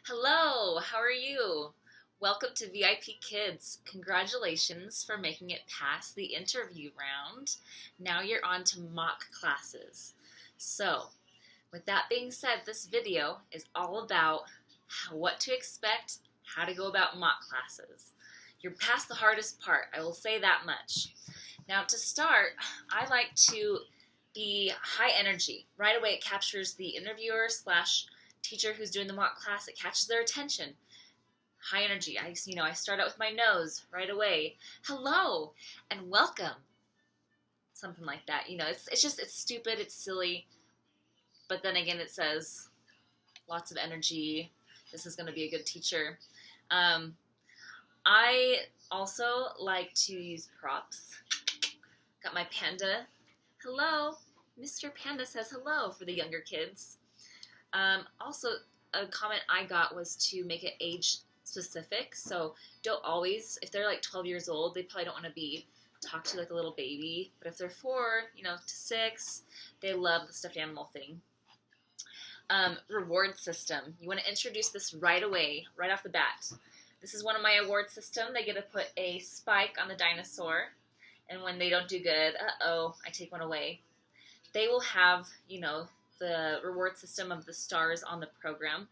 Hello, how are you? Welcome to VIP Kids. Congratulations for making it past the interview round. Now you're on to mock classes. So, with that being said, this video is all about what to expect, how to go about mock classes. You're past the hardest part, I will say that much. Now, to start, I like to be high energy. Right away, it captures the interviewer slash teacher who's doing the mock class. It catches their attention. High energy. I start out with my nose right away. Hello and welcome. Something like that. It's stupid. It's silly. But then again, it says lots of energy. This is going to be a good teacher. I also like to use props. Got my panda. Hello. Mr. Panda says hello for the younger kids. Also, a comment I got was to make it age specific. So don't always, if they're like 12 years old, they probably don't want to be talked to like a little baby. But if they're 4, to 6, they love the stuffed animal thing. Reward system. You want to introduce this right away, right off the bat. This is one of my award system. They get to put a spike on the dinosaur. And when they don't do good, I take one away. They will have, the reward system of the stars on the program.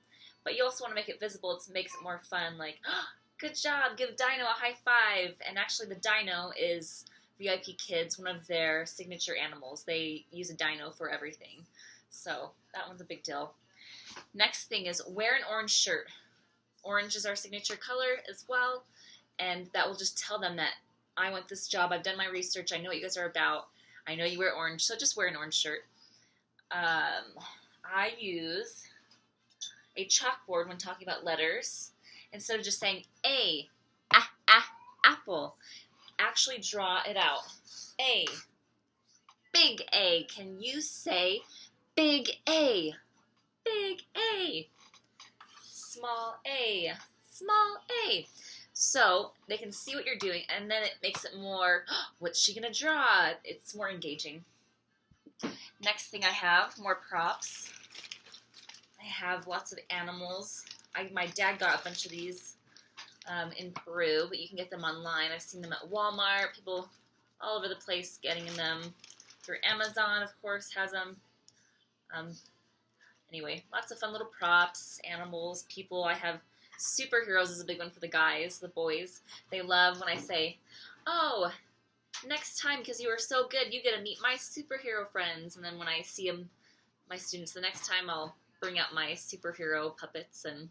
But you also want to make it visible. It makes it more fun. Like, good job, give Dino a high five. And actually the dino is VIP Kids, one of their signature animals. They use a dino for everything. So that one's a big deal. Next thing is wear an orange shirt. Orange is our signature color as well. And that will just tell them that I want this job. I've done my research. I know what you guys are about. I know you wear orange, so just wear an orange shirt. I use a chalkboard when talking about letters. Instead of just saying A, apple, actually draw it out. A, big A. Can you say big A? Big A. Small A, small A. So they can see what you're doing, and then it makes it more, what's she going to draw? It's more engaging. Next thing I have, more props. I have lots of animals. My dad got a bunch of these in Peru, but you can get them online. I've seen them at Walmart. People all over the place getting them. Through Amazon, of course, has them. Anyway, lots of fun little props, animals, people. I have superheroes is a big one for the guys, the boys. They love when I say, oh, next time, because you were so good, you get to meet my superhero friends. And then when I see them, my students, the next time I'll bring out my superhero puppets, and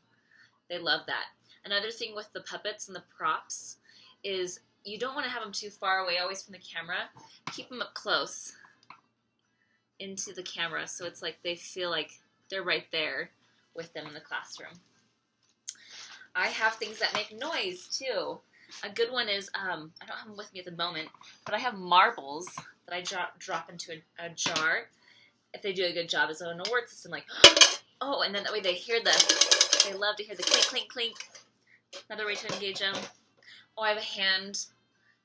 they love that. Another thing with the puppets and the props is you don't want to have them too far away, always from the camera. Keep them up close into the camera, so it's like they feel like they're right there with them in the classroom. I have things that make noise, too. A good one is, I don't have them with me at the moment, but I have marbles that I drop into a jar. If they do a good job, it's an award system, like, oh, and then that way they love to hear the clink, clink, clink. Another way to engage them. Oh, I have a hand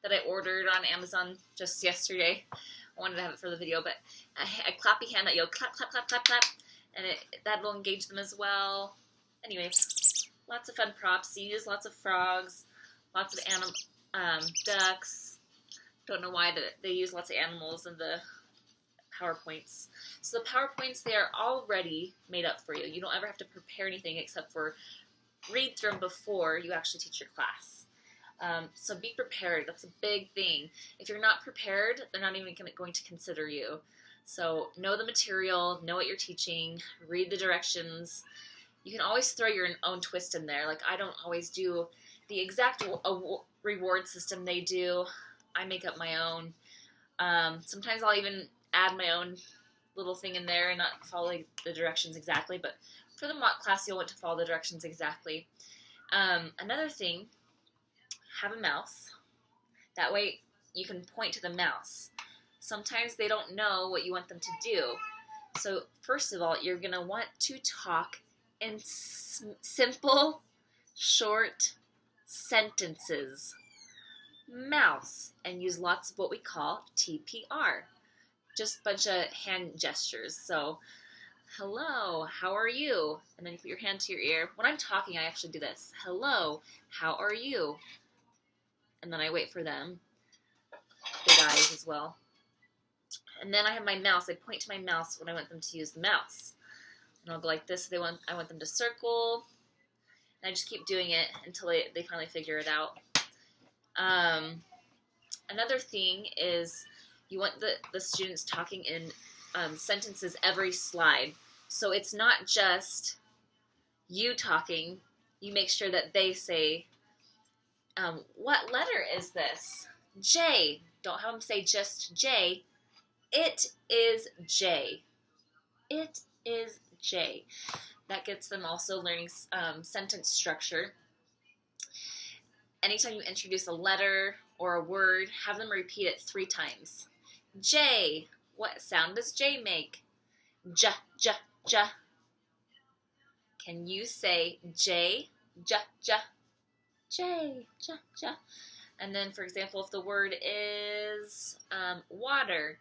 that I ordered on Amazon just yesterday. I wanted to have it for the video, but a clappy hand that you'll clap, clap, clap, clap, clap, and that will engage them as well. Anyway, lots of fun props. You use lots of frogs, lots of ducks. Don't know why they use lots of animals in the PowerPoints. So the PowerPoints, they are already made up for you. You don't ever have to prepare anything except for read through them before you actually teach your class. So be prepared. That's a big thing. If you're not prepared, they're not even going to consider you. So know the material, know what you're teaching, read the directions. You can always throw your own twist in there. Like, I don't always do the exact reward system they do. I make up my own. Sometimes I'll even add my own little thing in there and not follow the directions exactly. But for the mock class, you'll want to follow the directions exactly. Another thing, have a mouse. That way you can point to the mouse. Sometimes they don't know what you want them to do. So first of all, you're going to want to talk in simple, short sentences. Mouse. And use lots of what we call TPR. Just a bunch of hand gestures. So hello, how are you? And then you put your hand to your ear. When I'm talking, I actually do this. Hello, how are you? And then I wait for them. Big eyes as well. And then I have my mouse. I point to my mouse when I want them to use the mouse. And I'll go like this. I want them to circle. And I just keep doing it until they finally figure it out. Another thing is you want the students talking in sentences every slide. So it's not just you talking. You make sure that they say, what letter is this? J. Don't have them say just J. It is J. It is J. That gets them also learning sentence structure. Anytime you introduce a letter or a word, have them repeat it 3 times. J. What sound does J make? J, J, J. Can you say J, J, J, J, J, J? And then, for example, if the word is water,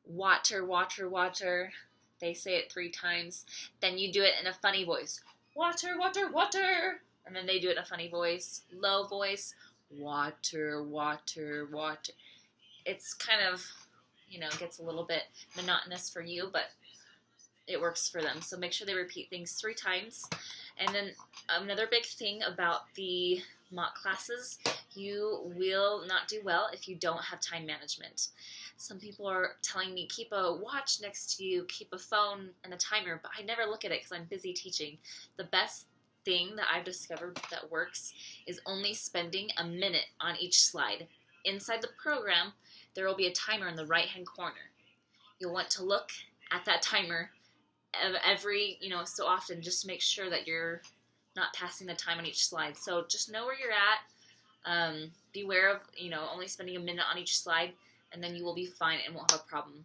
water, water, water, they say it 3 times. Then you do it in a funny voice. Water, water, water. And then they do it in a funny voice, low voice. Water, water, water. It's kind of, gets a little bit monotonous for you, but it works for them. So make sure they repeat things 3 times. And then another big thing about the mock classes, you will not do well if you don't have time management. Some people are telling me, keep a watch next to you, keep a phone and a timer, but I never look at it because I'm busy teaching. The best thing that I've discovered that works is only spending a minute on each slide. Inside the program, there will be a timer in the right-hand corner. You'll want to look at that timer every, so often, just to make sure that you're not passing the time on each slide. So just know where you're at. Beware of, only spending a minute on each slide, and then you will be fine and won't have a problem.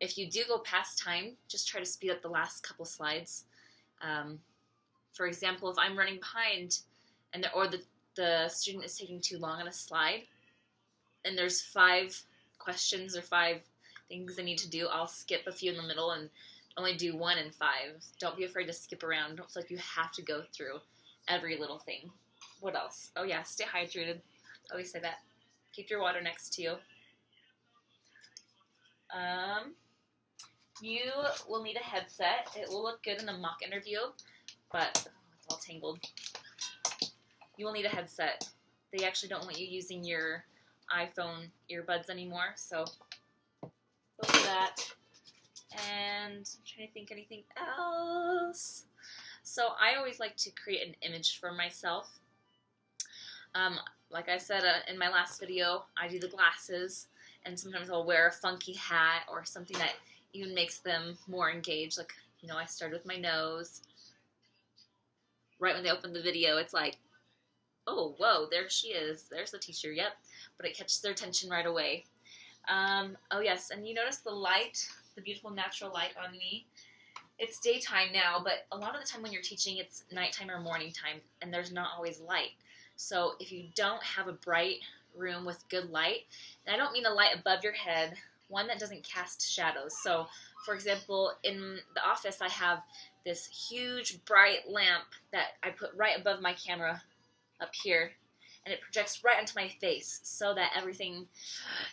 If you do go past time, just try to speed up the last couple slides. For example, if I'm running behind or the student is taking too long on a slide and there's 5 questions or 5 things they need to do, I'll skip a few in the middle and only do 1 and 5. Don't be afraid to skip around. Don't feel like you have to go through every little thing. What else? Oh yeah, stay hydrated. I always say that. Keep your water next to you. You will need a headset. It will look good in a mock interview, but it's all tangled. You will need a headset. They actually don't want you using your iPhone earbuds anymore, so go for that. And I'm trying to think anything else. So I always like to create an image for myself. Like I said in my last video, I do the glasses, and sometimes I'll wear a funky hat or something that even makes them more engaged. Like, I started with my nose. Right when they open the video, it's like, oh, whoa, there she is. There's the teacher, yep. But it catches their attention right away. Oh, yes, and you notice the light, the beautiful natural light on me. It's daytime now, but a lot of the time when you're teaching, it's nighttime or morning time, and there's not always light. So if you don't have a bright room with good light, and I don't mean a light above your head, one that doesn't cast shadows. So, for example, in the office, I have this huge bright lamp that I put right above my camera up here, and it projects right onto my face so that everything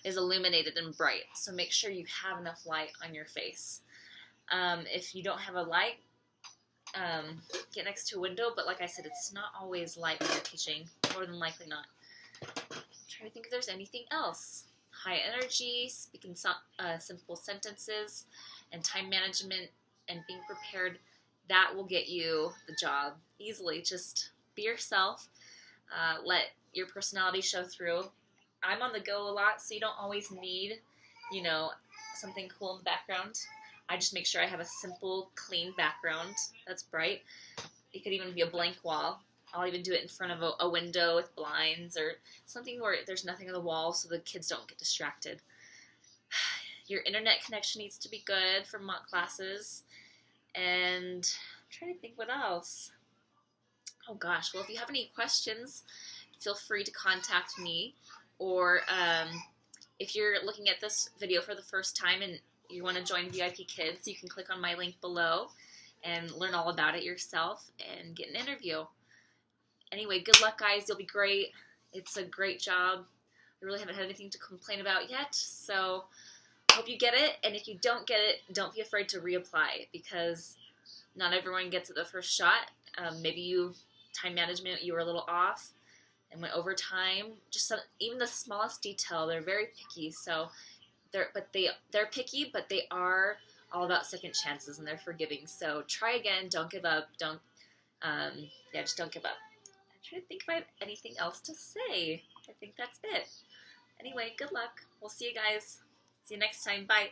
is illuminated and bright. So make sure you have enough light on your face. If you don't have a light, get next to a window, but like I said, it's not always light when you're teaching, more than likely not. I'm trying to think if there's anything else. High energy, speaking simple sentences, and time management, and being prepared, that will get you the job easily. Just be yourself. Let your personality show through. I'm on the go a lot, so you don't always need, something cool in the background. I just make sure I have a simple, clean background that's bright. It could even be a blank wall. I'll even do it in front of a window with blinds or something where there's nothing on the wall so the kids don't get distracted. Your internet connection needs to be good for mock classes. And I'm trying to think what else. Oh gosh, well, if you have any questions, feel free to contact me. Or if you're looking at this video for the first time and you want to join VIP Kids, you can click on my link below and learn all about it yourself and get an interview. Anyway, good luck, guys. You'll be great. It's a great job. I really haven't had anything to complain about yet, so I hope you get it. And if you don't get it, don't be afraid to reapply, because not everyone gets it the first shot. Maybe time management, you were a little off and went over time. Even the smallest detail, they're very picky. So they're picky, but they are all about second chances, and they're forgiving. So try again. Don't give up. Just don't give up. I'm trying to think if I have anything else to say. I think that's it. Anyway, good luck. We'll see you guys. See you next time. Bye.